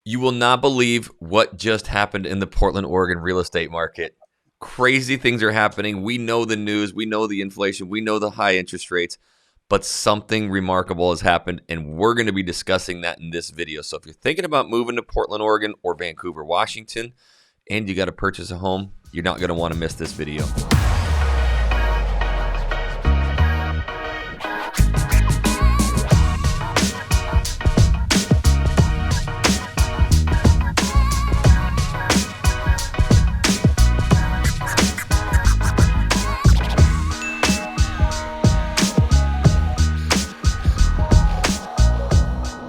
You will not believe what just happened in the Portland, Oregon real estate market. Crazy things are happening. We know the news. We know the inflation. We know the high interest rates. But something remarkable has happened, and we're going to be discussing that in this video. So if you're thinking about moving to Portland, Oregon, or Vancouver, Washington, and you got to purchase a home, you're not going to want to miss this video.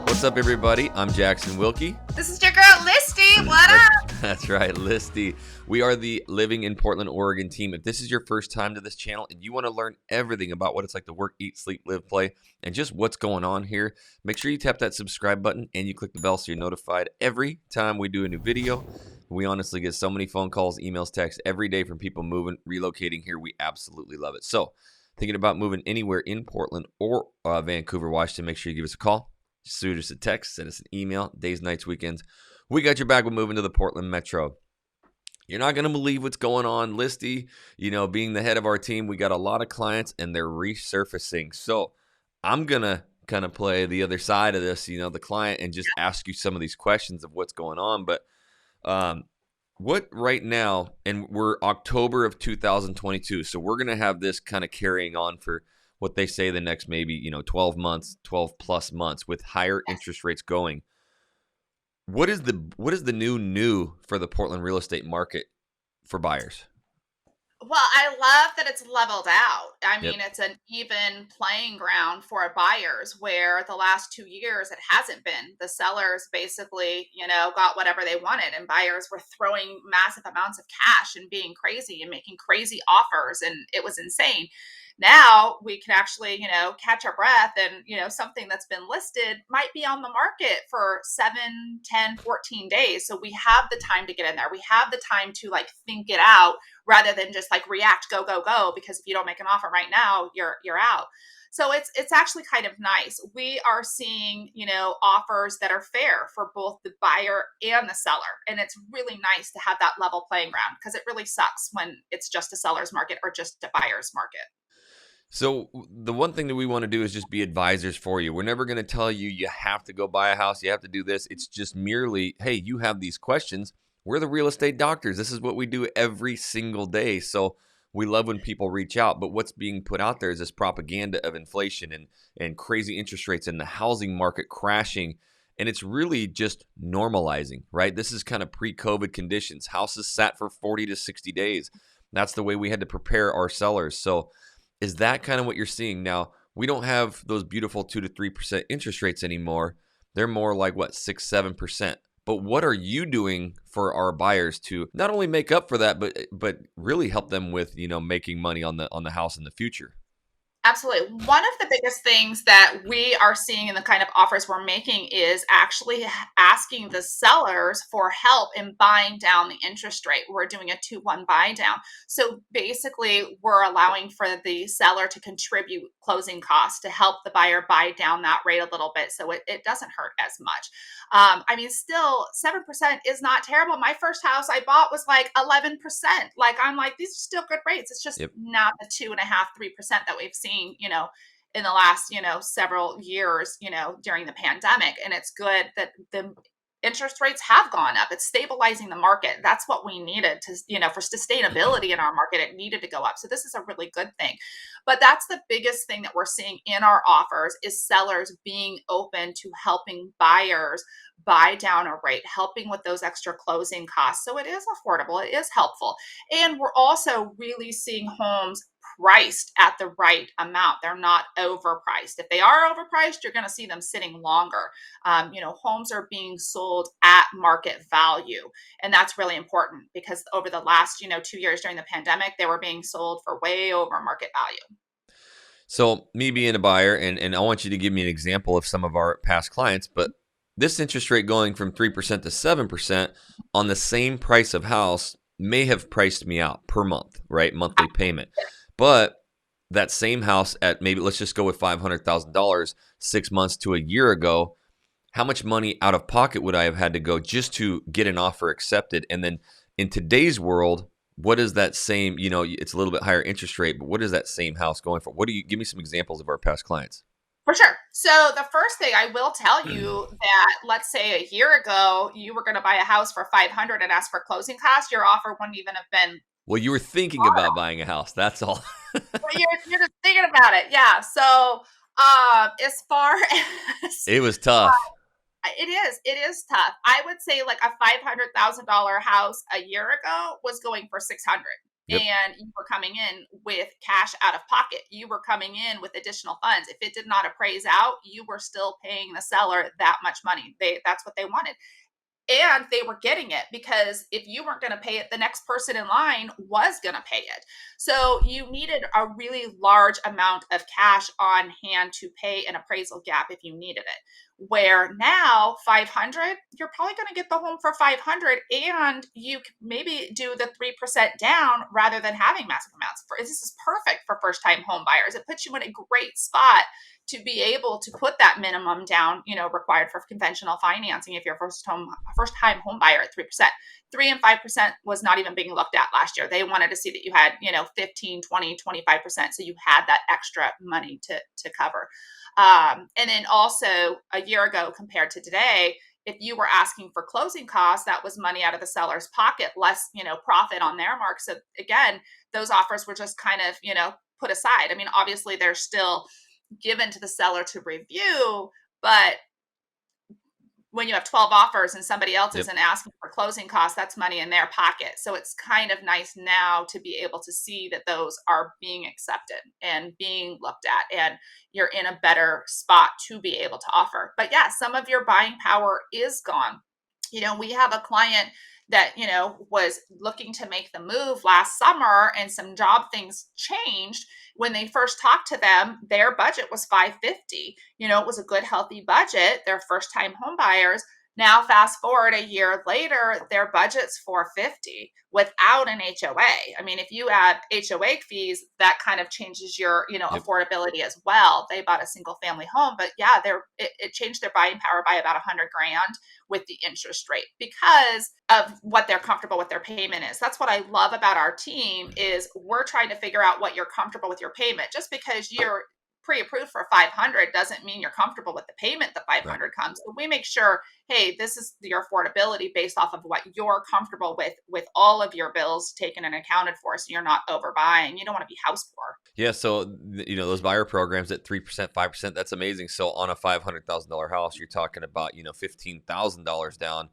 What's up, everybody? I'm Jackson Wilkie. This is your girl, Listy. What up? That's right, Listy. We are the Living in Portland, Oregon team. If this is your first time to this channel and you want to learn everything about what it's like to work, eat, sleep, live, play, and just what's going on here, make sure you tap that subscribe button and you click the bell so you're notified every time we do a new video. We honestly get so many phone calls, emails, texts every day from people moving, relocating here. We absolutely love it. So, thinking about moving anywhere in Portland or Vancouver, Washington, make sure you give us a call. Shoot us a text, send us an email, days, nights, weekends. We got your back with moving to the Portland Metro. You're not going to believe what's going on, Listy. You know, being the head of our team, we got a lot of clients and they're resurfacing. So I'm going to kind of play the other side of this, the client, and just ask you some of these questions of what's going on. But what right now, and we're October of 2022, so we're going to have this kind of carrying on for what they say the next maybe 12 months, 12 plus months with higher interest rates going. What is the new for the Portland real estate market for buyers? Well, I love that it's leveled out. I mean, It's an even playing ground for buyers where the last 2 years it hasn't been. The sellers basically, got whatever they wanted, and buyers were throwing massive amounts of cash and being crazy and making crazy offers, and it was insane. Now we can actually, catch our breath, and, something that's been listed might be on the market for 7, 10, 14 days. So we have the time to get in there. We have the time to think it out rather than just react, go, go, go, because if you don't make an offer right now, you're out. So it's actually kind of nice. We are seeing, offers that are fair for both the buyer and the seller. And it's really nice to have that level playing ground, because it really sucks when it's just a seller's market or just a buyer's market. So the one thing that we want to do is just be advisors for you. We're never going to tell you you have to go buy a house, you have to do this. It's just merely, hey, you have these questions. We're the real estate doctors. This is what we do every single day. So we love when people reach out. But what's being put out there is this propaganda of inflation and crazy interest rates and the housing market crashing. And it's really just normalizing, right? This is kind of pre-COVID conditions. Houses sat for 40 to 60 days. That's the way we had to prepare our sellers. So is that kind of what you're seeing now? We don't have those beautiful 2 to 3% interest rates anymore. They're more like 6, 7%. But what are you doing for our buyers to not only make up for that, but really help them with making money on the house in the future? Absolutely. One of the biggest things that we are seeing in the kind of offers we're making is actually asking the sellers for help in buying down the interest rate. We're doing a 2-1 buy down. So basically, we're allowing for the seller to contribute closing costs to help the buyer buy down that rate a little bit so it doesn't hurt as much. Still 7% is not terrible. My first house I bought was 11%. These are still good rates. It's just not the 2.5%, 3% that we've seen, in the last, several years, during the pandemic. And it's good that the interest rates have gone up. It's stabilizing the market. That's what we needed to, for sustainability in our market. It needed to go up. So this is a really good thing. But that's the biggest thing that we're seeing in our offers is sellers being open to helping buyers buy down a rate, helping with those extra closing costs. So it is affordable. It is helpful. And we're also really seeing homes priced at the right amount. They're not overpriced. If they are overpriced, you're going to see them sitting longer. Homes are being sold at market value. And that's really important because over the last, 2 years during the pandemic, they were being sold for way over market value. So me being a buyer, and I want you to give me an example of some of our past clients, but this interest rate going from 3% to 7% on the same price of house may have priced me out per month, right? Monthly payment. But that same house at maybe, let's just go with $500,000 6 months to a year ago, how much money out of pocket would I have had to go just to get an offer accepted? And then in today's world, what is that same, it's a little bit higher interest rate, but what is that same house going for? What do you give me some examples of our past clients? For sure. So the first thing I will tell you that, let's say a year ago you were going to buy a house for 500 and ask for closing costs, your offer wouldn't even have been Well, you were thinking thought about of. buying a house. That's all. But you're just thinking about it. Yeah. So as far as It was tough. it is tough. I would say like a $500,000 house a year ago was going for 600, Yep. and you were coming in with cash out of pocket. You were coming in with additional funds. If it did not appraise out, you were still paying the seller that much money. That's what they wanted. And they were getting it because if you weren't going to pay it, the next person in line was going to pay it. So you needed a really large amount of cash on hand to pay an appraisal gap if you needed it. Where now 500, you're probably going to get the home for 500, and you maybe do the 3% down rather than having massive amounts. This is perfect for first time home buyers. It puts you in a great spot to be able to put that minimum down, required for conventional financing if you're first time home buyer at 3%. 3 and 5% was not even being looked at last year. They wanted to see that you had, 15, 20, 25%. So you had that extra money to cover. And then also a year ago compared to today, if you were asking for closing costs, that was money out of the seller's pocket, less, profit on their mark. So again, those offers were just kind of, put aside. I mean, obviously they're still given to the seller to review, but when you have 12 offers and somebody else Yep. isn't asking for closing costs, that's money in their pocket. So it's kind of nice now to be able to see that those are being accepted and being looked at, and you're in a better spot to be able to offer. But yeah, some of your buying power is gone. We have a client that, was looking to make the move last summer, and some job things changed. When they first talked to them, their budget was 550. It was a good, healthy budget. They're first time home buyers. Now, fast forward a year later, their budget's 450 without an HOA. I mean, if you add HOA fees, that kind of changes your, Yep. affordability as well. They bought a single family home, but yeah, it changed their buying power by about 100 grand with the interest rate because of what they're comfortable with their payment is. That's what I love about our team is we're trying to figure out what you're comfortable with your payment. Just because you're pre-approved for 500 doesn't mean you're comfortable with the payment that Right. 500 comes. So we make sure, hey, this is your affordability based off of what you're comfortable with all of your bills taken and accounted for, so you're not overbuying. You don't want to be house poor. Yeah, so those buyer programs at 3%, 5%, that's amazing. So on a $500,000 house, you're talking about $15,000 down,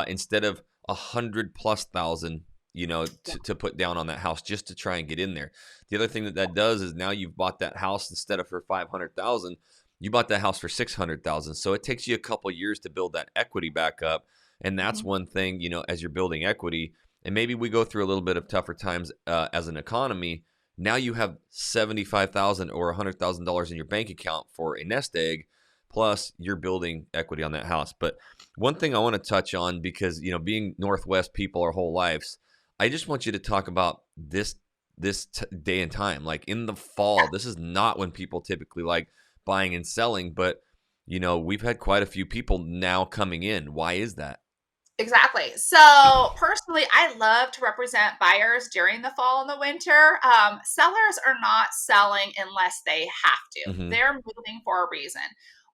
instead of 100 plus thousand, Yeah. to put down on that house just to try and get in there. The other thing that does is now you've bought that house instead of for 500,000, you bought that house for 600,000. So it takes you a couple years to build that equity back up, and that's Mhm. one thing, as you're building equity, and maybe we go through a little bit of tougher times as an economy. Now you have 75,000 or $100,000 in your bank account for a nest egg, plus you're building equity on that house. But one thing I want to touch on, because being Northwest people our whole lives, I just want you to talk about this day and time. Like in the fall, this is not when people typically like buying and selling, but we've had quite a few people now coming in. Why is that? Exactly. So personally, I love to represent buyers during the fall and the winter. Sellers are not selling unless they have to. Hmm. They're moving for a reason.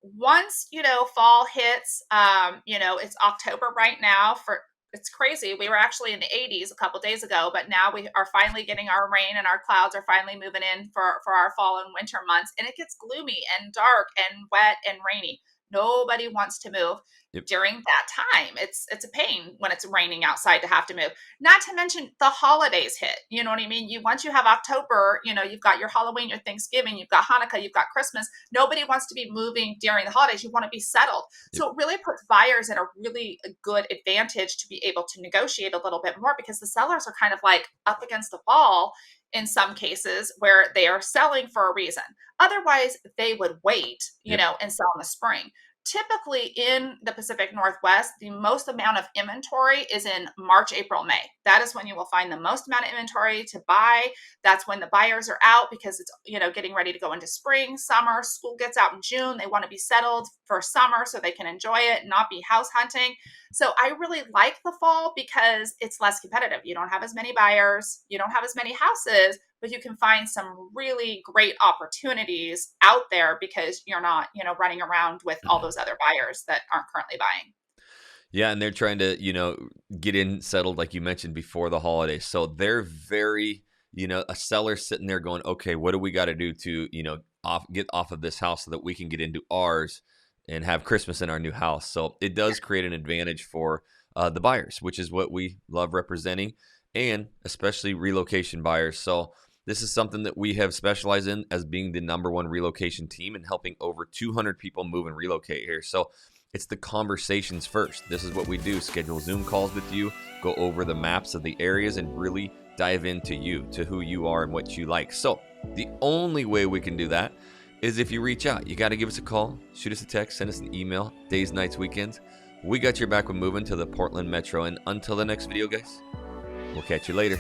Once fall hits, it's October right now. For It's crazy. We were actually in the 80s a couple days ago, but now we are finally getting our rain, and our clouds are finally moving in for our fall and winter months, and it gets gloomy and dark and wet and rainy. Nobody wants to move Yep. during that time. It's a pain when it's raining outside to have to move. Not to mention the holidays hit. You know what I mean? Once you have October, you've got your Halloween, your Thanksgiving, you've got Hanukkah, you've got Christmas. Nobody wants to be moving during the holidays. You want to be settled. Yep. So it really puts buyers in a really good advantage to be able to negotiate a little bit more, because the sellers are kind of like up against the wall in some cases where they are selling for a reason. Otherwise, they would wait, Yep. and sell in the spring. typically in the Pacific Northwest, the most amount of inventory is in March, April, May. That is when you will find the most amount of inventory to buy. That's when the buyers are out because it's, getting ready to go into spring, summer. School gets out in June. They want to be settled for summer so they can enjoy it, not be house hunting. So I really like the fall because it's less competitive. You don't have as many buyers, you don't have as many houses, but you can find some really great opportunities out there because you're not, running around with all those other buyers that aren't currently buying. Yeah, and they're trying to, get in settled like you mentioned before the holidays. So they're very, a seller sitting there going, okay, what do we got to do to, get off of this house so that we can get into ours and have Christmas in our new house. So it does create an advantage for the buyers, which is what we love representing, and especially relocation buyers. So this is something that we have specialized in as being the #1 relocation team and helping over 200 people move and relocate here. So it's the conversations first. This is what we do: schedule Zoom calls with you, go over the maps of the areas, and really dive into you, to who you are and what you like. So the only way we can do that is if you reach out. You got to give us a call, shoot us a text, send us an email, days, nights, weekends. We got your back when moving to the Portland Metro. And until the next video, guys, we'll catch you later.